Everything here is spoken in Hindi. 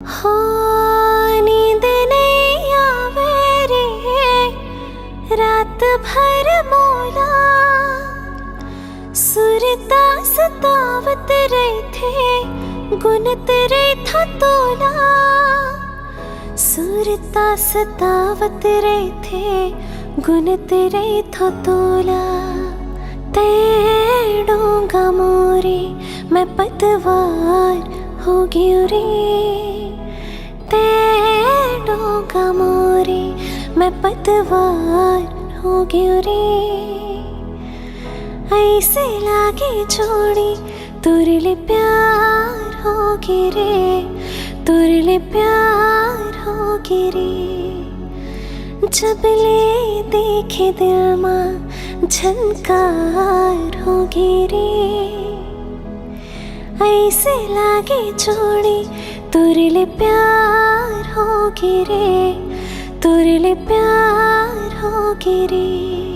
हो नींद नहीं आवे रे रात भर मोला, सुरता सतावत रहे थे गुनत रहे था तोला। सुरता सतावत रहे थे गुनत रहे था तोला। तेड़ूंगा मोरे मैं पतवार होगी रे, तेड़ूंगा मोरे मैं पतवार होगी रे। ऐसे लागे छोड़ी तुरले प्यार होगी रे, तुरले प्यार होगी रे। जब ले देखे दिल माँ झनकार होगी रे। ऐसे लागे छोड़ी तुरले प्यार होगी रे, तुरले प्यार होगी रे।